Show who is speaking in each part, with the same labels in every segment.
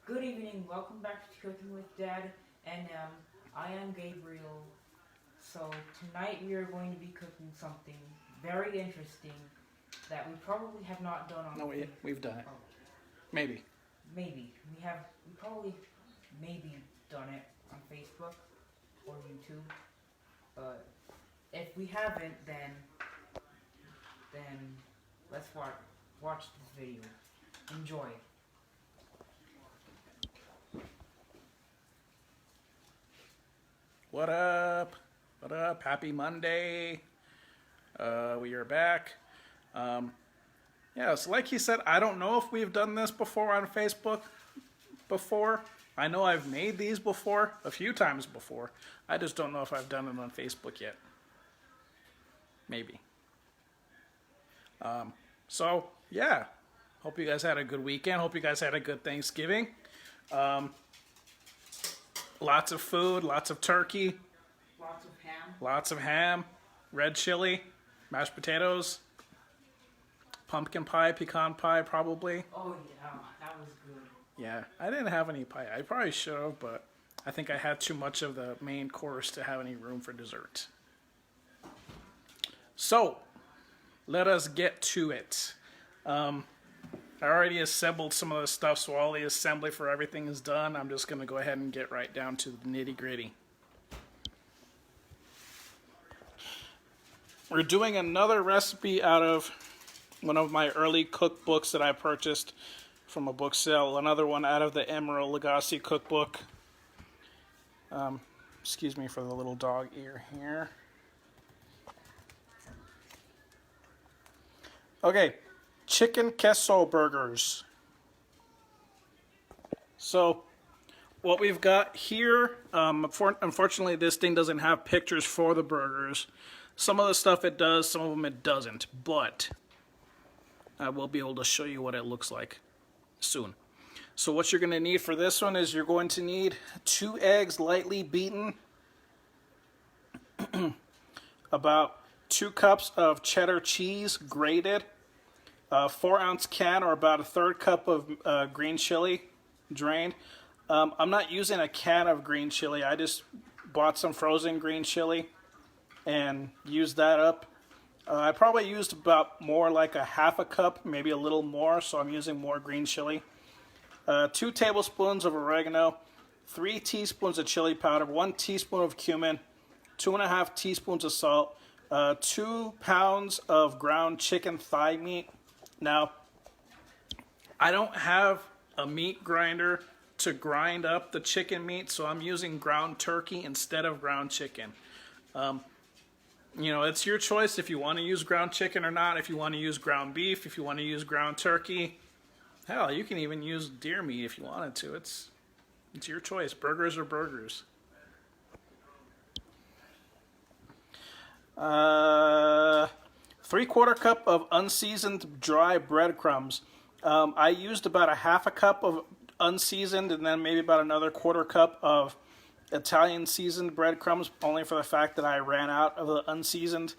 Speaker 1: Good evening, welcome back to Cooking with Dad, and I am Gabriel. So tonight we are going to be cooking something very interesting that we probably have not done on.
Speaker 2: No, we've done it. Maybe.
Speaker 1: We probably maybe done it on Facebook or YouTube, but if we haven't, then let's watch this video. Enjoy.
Speaker 2: What up? What up? Happy Monday. We are back. Yeah, so like he said, I don't know if we've done this before on Facebook before. I know I've made these before, a few times before. I just don't know if I've done it on Facebook yet. Maybe. So, yeah. Hope you guys had a good weekend. Hope you guys had a good Thanksgiving. Lots of food, lots of turkey. Lots of ham, red chili, mashed potatoes, pumpkin pie, pecan pie, probably.
Speaker 1: Oh yeah, that was good.
Speaker 2: Yeah, I didn't have any pie. I probably should have, but I think I had too much of the main course to have any room for dessert. So, let us get to it. I already assembled some of the stuff, so all the assembly for everything is done. I'm just going to go ahead and get right down to the nitty-gritty. We're doing another recipe out of one of my early cookbooks that I purchased from a book sale. Another one out of the Emerald Lagasse cookbook. Excuse me for the little dog ear here. Okay, chicken queso burgers. So, what we've got here, unfortunately this thing doesn't have pictures for the burgers. Some of the stuff it does, some of them it doesn't, but I will be able to show you what it looks like soon. So what you're going to need for this one is you're going to need 2 eggs lightly beaten, about 2 cups of cheddar cheese grated, a 4-ounce can or about a 1/3 cup of green chili drained. I'm not using a can of green chili, I just bought some frozen green chili and used that up. I probably used about more like a 1/2 cup, maybe a little more, so I'm using more green chili. 2 tablespoons of oregano, 3 teaspoons of chili powder, 1 teaspoon of cumin, 2.5 teaspoons of salt, 2 pounds of ground chicken thigh meat. Now, I don't have a meat grinder to grind up the chicken meat, so I'm using ground turkey instead of ground chicken. You know, it's your choice if you want to use ground chicken or not, if you want to use ground beef, if you want to use ground turkey. Hell, you can even use deer meat if you wanted to. It's your choice. Burgers are burgers. 3/4 cup of unseasoned dry breadcrumbs. I used about a 1/2 cup of unseasoned and then maybe about another 1/4 cup of Italian seasoned breadcrumbs, only for the fact that I ran out of the unseasoned,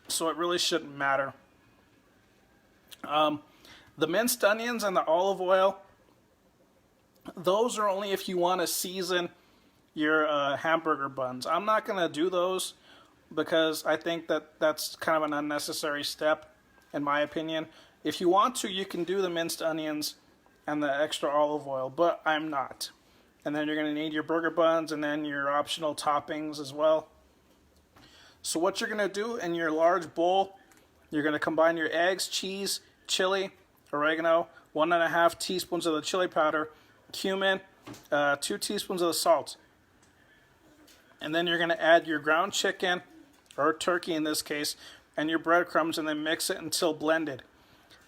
Speaker 2: so it really shouldn't matter. The minced onions and the olive oil, those are only if you want to season your hamburger buns. I'm not going to do those because I think that that's kind of an unnecessary step, in my opinion. If you want to, you can do the minced onions and the extra olive oil, but I'm not. And then you're going to need your burger buns and then your optional toppings as well. So what you're going to do in your large bowl, you're going to combine your eggs, cheese, chili, oregano, 1.5 teaspoons of the chili powder, cumin, 2 teaspoons of the salt. And then you're going to add your ground chicken, or turkey in this case, and your breadcrumbs, and then mix it until blended.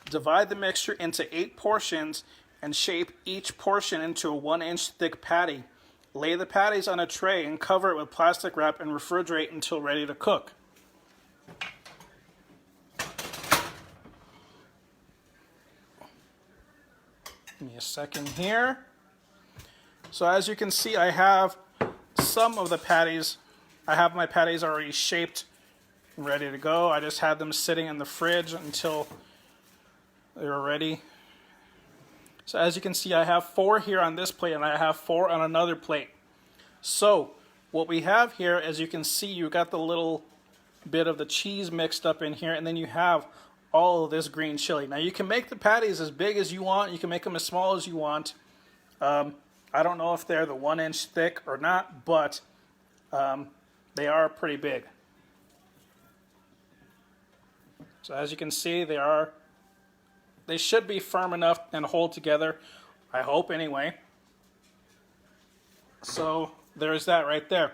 Speaker 2: Divide the mixture into 8 portions and shape each portion into a 1-inch thick patty. Lay the patties on a tray and cover it with plastic wrap and refrigerate until ready to cook. Give me a second here. So as you can see, I have some of the patties. I have my patties already shaped and ready to go. I just had them sitting in the fridge until they were ready. So as you can see, I have 4 here on this plate and I have 4 on another plate. So what we have here, as you can see, you got the little bit of the cheese mixed up in here, and then you have all of this green chili. Now you can make the patties as big as you want. You can make them as small as you want. I don't know if they're the 1 inch thick or not, but they are pretty big. So as you can see, they should be firm enough and hold together. I hope anyway. So there's that right there.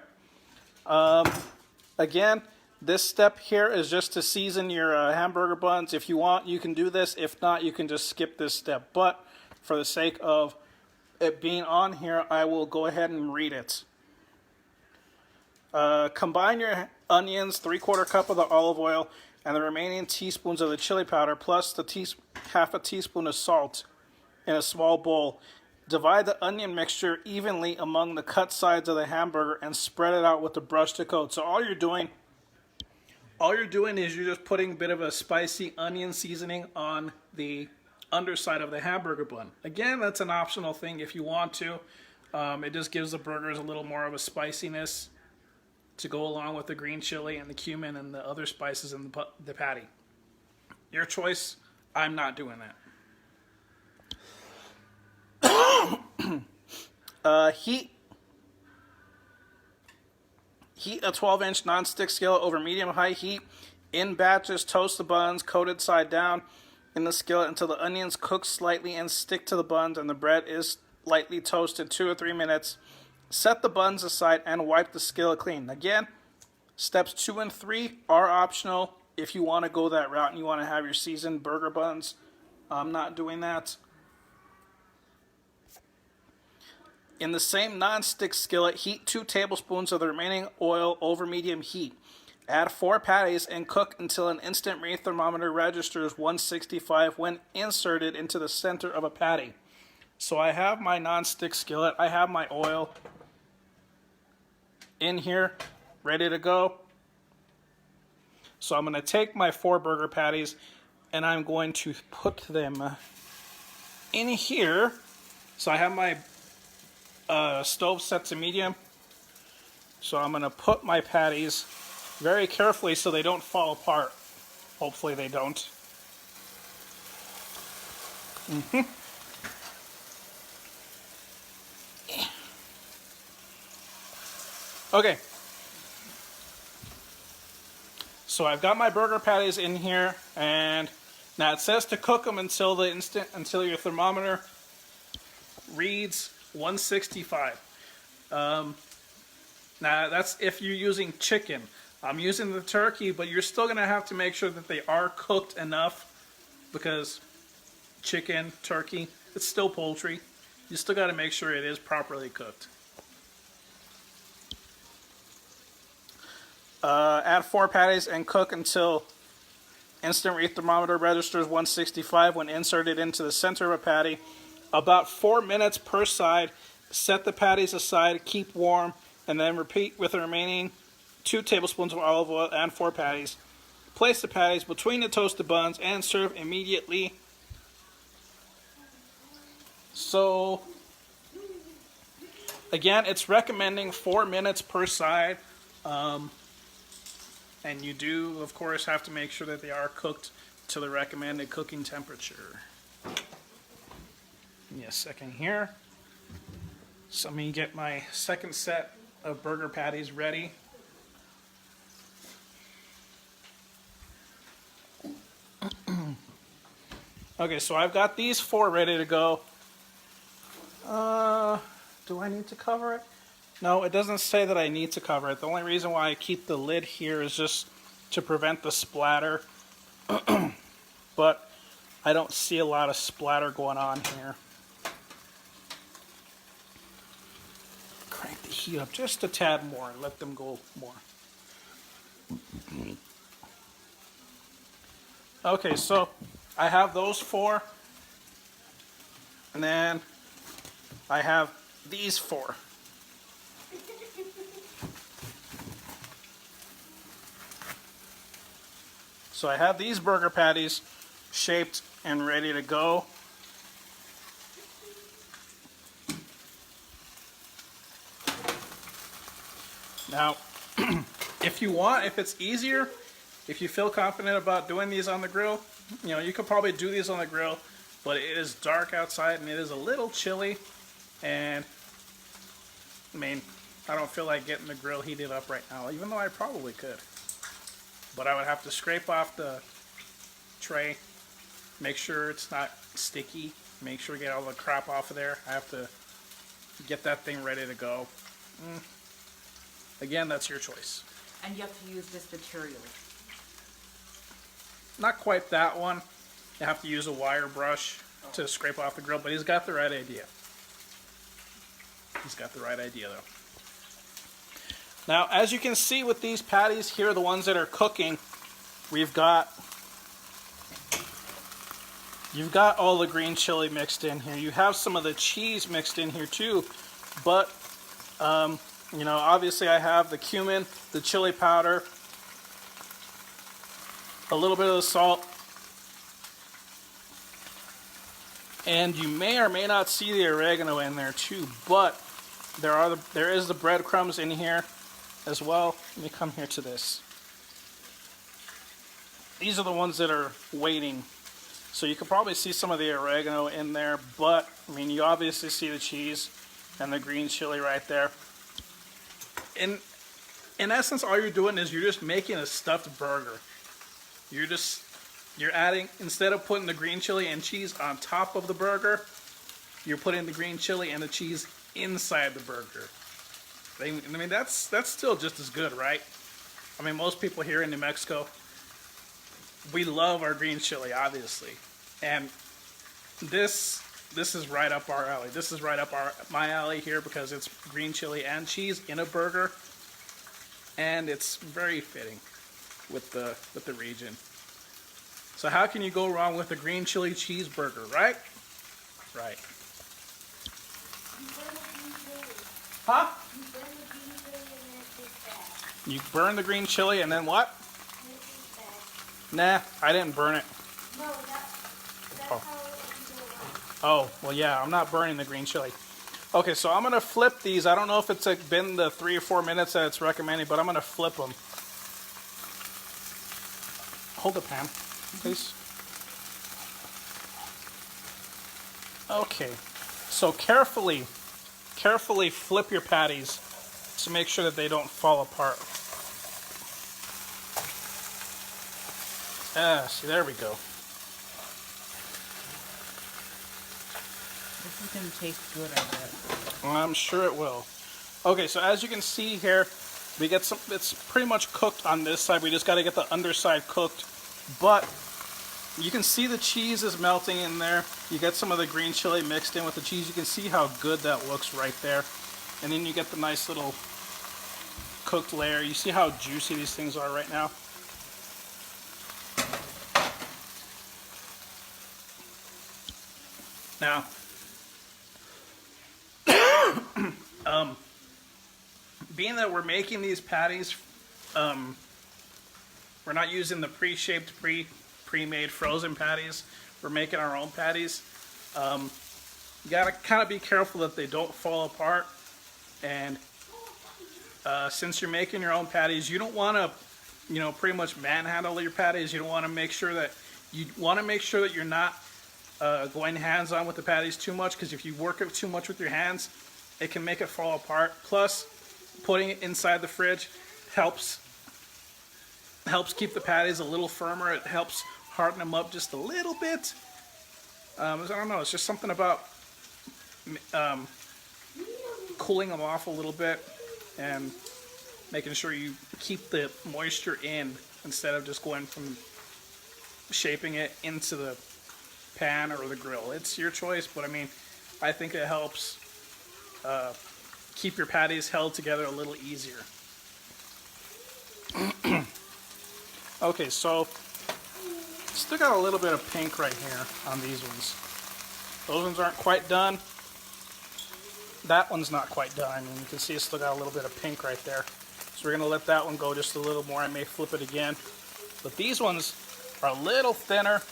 Speaker 2: Again, this step here is just to season your hamburger buns. If you want, you can do this. If not, you can just skip this step. But for the sake of it being on here, I will go ahead and read it. Combine your onions, 3/4 cup of the olive oil, and the remaining teaspoons of the chili powder, plus the half a teaspoon of salt in a small bowl. Divide the onion mixture evenly among the cut sides of the hamburger and spread it out with a brush to coat. So all you're doing is you're just putting a bit of a spicy onion seasoning on the underside of the hamburger bun. Again, that's an optional thing if you want to. It just gives the burgers a little more of a spiciness to go along with the green chili and the cumin and the other spices in the patty. Your choice. I'm not doing that. Heat a 12-inch non-stick skillet over medium-high heat. In batches, toast the buns, coated side down in the skillet until the onions cook slightly and stick to the buns and the bread is lightly toasted 2 or 3 minutes. Set the buns aside and wipe the skillet clean. Again, steps 2 and 3 are optional if you want to go that route and you want to have your seasoned burger buns. I'm not doing that. In the same non-stick skillet, heat 2 tablespoons of the remaining oil over medium heat. Add 4 patties and cook until an instant read thermometer registers 165 when inserted into the center of a patty. So I have my non-stick skillet. I have my oil in here, ready to go. So I'm going to take my 4 burger patties and I'm going to put them in here. So I have my stove set to medium. So I'm going to put my patties very carefully so they don't fall apart. Hopefully they don't. Okay. So I've got my burger patties in here, and now it says to cook them until your thermometer reads 165. Now that's if you're using chicken. I'm using the turkey, but you're still going to have to make sure that they are cooked enough, because chicken, turkey, it's still poultry. You still got to make sure it is properly cooked. Add 4 patties and cook until instant read thermometer registers 165 when inserted into the center of a patty. About 4 minutes per side. Set the patties aside, keep warm, and then repeat with the remaining 2 tablespoons of olive oil and 4 patties. Place the patties between the toasted buns and serve immediately. So, again, it's recommending 4 minutes per side. And you do, of course, have to make sure that they are cooked to the recommended cooking temperature. Give me a second here. So let me get my second set of burger patties ready. Okay, so I've got these 4 ready to go. Do I need to cover it? No, it doesn't say that I need to cover it. The only reason why I keep the lid here is just to prevent the splatter. But I don't see a lot of splatter going on here. Crank the heat up just a tad more and let them go more. Okay, so I have those 4. And then I have these 4. So I have these burger patties shaped and ready to go. Now, if you want, if it's easier, if you feel confident about doing these on the grill, you know, you could probably do these on the grill, but it is dark outside and it is a little chilly, and I mean, I don't feel like getting the grill heated up right now, even though I probably could. But I would have to scrape off the tray, make sure it's not sticky, make sure we get all the crap off of there. I have to get that thing ready to go. Again, that's your choice.
Speaker 1: And you have to use this material.
Speaker 2: Not quite that one. You have to use a wire brush to scrape off the grill, but he's got the right idea. He's got the right idea, though. Now, as you can see with these patties here, the ones that are cooking, you've got all the green chili mixed in here. You have some of the cheese mixed in here too, but you know, obviously I have the cumin, the chili powder, a little bit of the salt, and you may or may not see the oregano in there too, but there is the breadcrumbs in here as well. Let me come here to this. These are the ones that are waiting. So you can probably see some of the oregano in there, but I mean, you obviously see the cheese and the green chili right there. In essence, all you're doing is you're just making a stuffed burger. You're adding, instead of putting the green chili and cheese on top of the burger, you're putting the green chili and the cheese inside the burger. I mean, that's still just as good, right? I mean, most people here in New Mexico, we love our green chili, obviously, and this is right up our alley. This is right up my alley here because it's green chili and cheese in a burger, and it's very fitting with the region. So how can you go wrong with a green chili cheeseburger, right? Right. Huh? You burn the green chili and then what? Nah, I didn't burn it.
Speaker 3: No, that's how it can go wrong.
Speaker 2: Oh, well, yeah, I'm not burning the green chili. Okay, so I'm going to flip these. I don't know if it's been the 3 or 4 minutes that it's recommending, but I'm going to flip them. Hold the pan, please. Okay, so carefully flip your patties to make sure that they don't fall apart. See, there we go.
Speaker 1: This is going to taste good, I bet.
Speaker 2: I'm sure it will. Okay, so as you can see here, we get some, it's pretty much cooked on this side. We just got to get the underside cooked. But you can see the cheese is melting in there. You get some of the green chili mixed in with the cheese. You can see how good that looks right there. And then you get the nice little cooked layer. You see how juicy these things are right now? Now, being that we're making these patties, we're not using the pre-shaped, pre-made frozen patties. We're making our own patties. You gotta kind of be careful that they don't fall apart. And since you're making your own patties, you don't want to, you know, pretty much manhandle your patties. You don't want to make sure that you're not going hands-on with the patties too much, because if you work it too much with your hands, it can make it fall apart. Plus, putting it inside the fridge helps keep the patties a little firmer. It helps harden them up just a little bit. I don't know, it's just something about cooling them off a little bit and making sure you keep the moisture in instead of just going from shaping it into the pan or the grill. It's your choice, but I mean, I think it helps keep your patties held together a little easier. Okay, so still got a little bit of pink right here on these ones. Those ones aren't quite done. That one's not quite done. I mean, you can see it's still got a little bit of pink right there. So we're going to let that one go just a little more. I may flip it again. But these ones are a little thinner.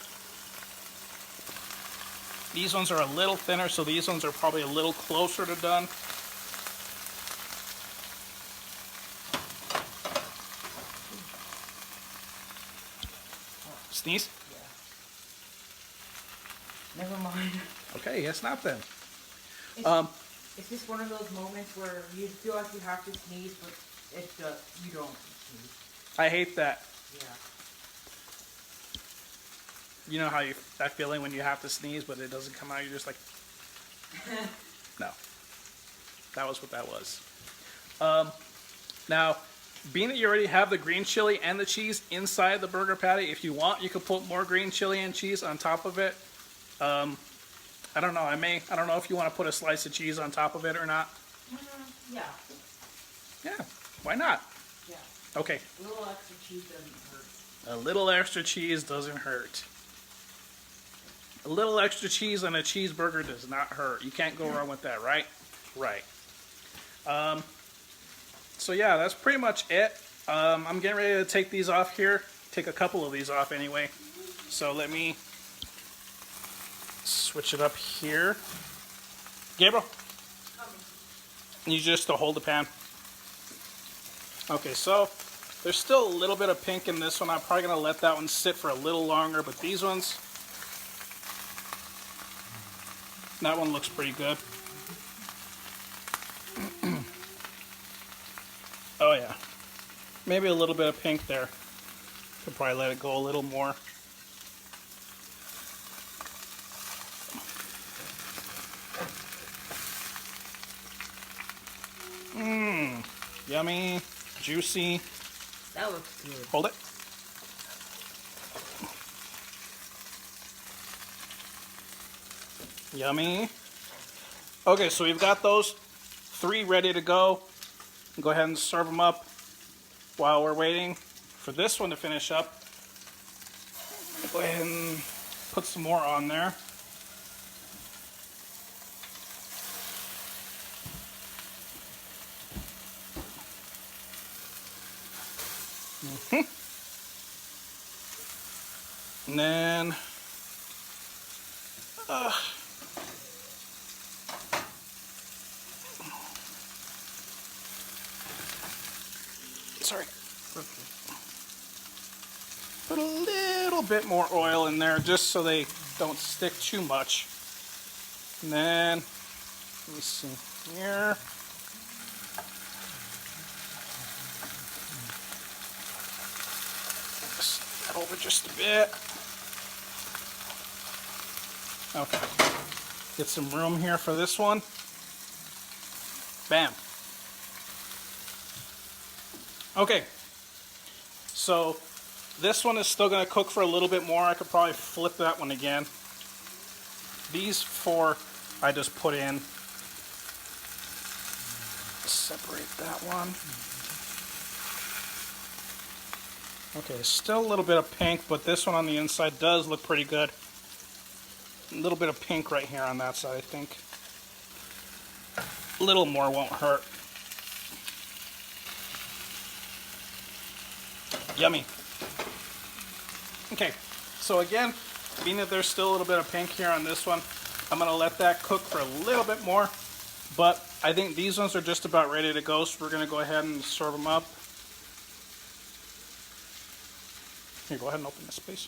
Speaker 2: These ones are a little thinner, so these ones are probably a little closer to done. Sneeze?
Speaker 1: Yeah. Never mind.
Speaker 2: Okay, it's not then.
Speaker 1: It's just one of those moments where you feel like you have to sneeze, but you don't sneeze.
Speaker 2: I hate that.
Speaker 1: Yeah.
Speaker 2: You know how that feeling when you have to sneeze, but it doesn't come out. You're just like, no. That was what that was. Now, being that you already have the green chili and the cheese inside the burger patty, if you want, you could put more green chili and cheese on top of it. I don't know. I don't know if you want to put a slice of cheese on top of it or not.
Speaker 1: Yeah.
Speaker 2: Yeah. Why not?
Speaker 1: Yeah.
Speaker 2: Okay.
Speaker 1: A little extra cheese doesn't hurt.
Speaker 2: A little extra cheese doesn't hurt. A little extra cheese on a cheeseburger does not hurt. You can't go wrong with that, right? Right. So yeah, that's pretty much it. I'm getting ready to take these off here. Take a couple of these off anyway. So let me switch it up here. Gabriel, you just to hold the pan. Okay, so there's still a little bit of pink in this one. I'm probably gonna let that one sit for a little longer, but these ones, that one looks pretty good. Oh yeah, maybe a little bit of pink there. Could probably let it go a little more. Mmm, yummy, juicy.
Speaker 1: That looks good.
Speaker 2: Hold it. Yummy. Okay, so we've got those 3 ready to go. Go ahead and serve them up while we're waiting for this one to finish up. Go ahead and put some more on there. And then sorry. Put a little bit more oil in there just so they don't stick too much. And then, let me see here. Slide that over just a bit. Okay. Get some room here for this one. Bam. Okay, so this one is still going to cook for a little bit more. I could probably flip that one again. These 4 I just put in. Separate that one. Okay, still a little bit of pink, but this one on the inside does look pretty good. A little bit of pink right here on that side, I think. A little more won't hurt. Yummy. Okay, so again, being that there's still a little bit of pink here on this one, I'm going to let that cook for a little bit more, but I think these ones are just about ready to go, so we're going to go ahead and serve them up. Here, go ahead and open this, please.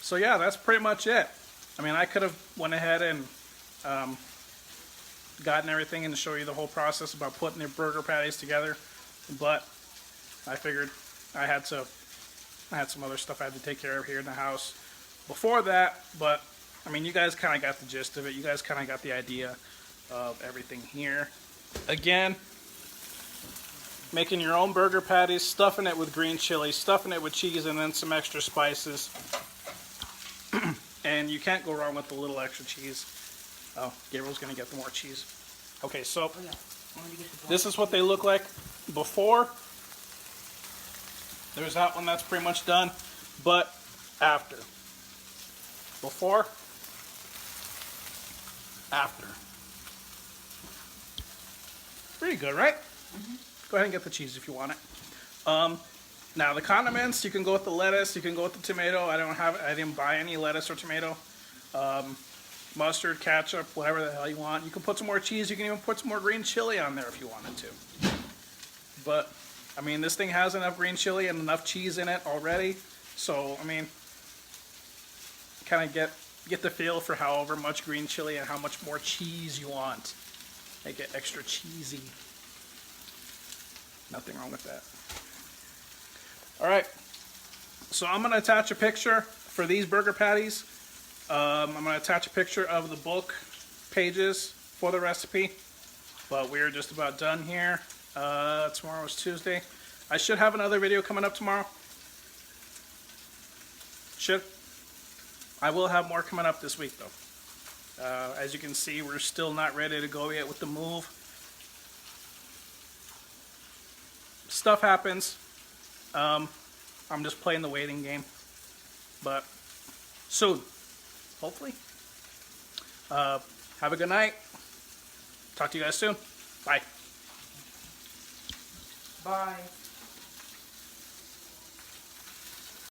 Speaker 2: So yeah, that's pretty much it. I mean, I could have went ahead and gotten everything and to show you the whole process about putting the burger patties together, but I figured I had some other stuff I had to take care of here in the house before that. But I mean, you guys kind of got the gist of it. You guys kind of got the idea of everything here. Again, making your own burger patties, stuffing it with green chili, stuffing it with cheese, and then some extra spices. And you can't go wrong with the little extra cheese. Oh, Gabriel's going to get the more cheese. Okay, so this is what they look like before. There's that one that's pretty much done. But after. Before. After. Pretty good, right? Mm-hmm. Go ahead and get the cheese if you want it. Now the condiments, you can go with the lettuce, you can go with the tomato. I didn't buy any lettuce or tomato. Mustard, ketchup, whatever the hell you want. You can put some more cheese. You can even put some more green chili on there if you wanted to. But I mean, this thing has enough green chili and enough cheese in it already. So, I mean, kind of get the feel for however much green chili and how much more cheese you want. Make it extra cheesy. Nothing wrong with that. All right. So I'm going to attach a picture for these burger patties. I'm going to attach a picture of the book pages for the recipe. But we're just about done here. Tomorrow is Tuesday. I should have another video coming up tomorrow. I will have more coming up this week though. As you can see, we're still not ready to go yet with the move. Stuff happens. I'm just playing the waiting game. But soon, hopefully. Have a good night. Talk to you guys soon. Bye.
Speaker 1: Bye.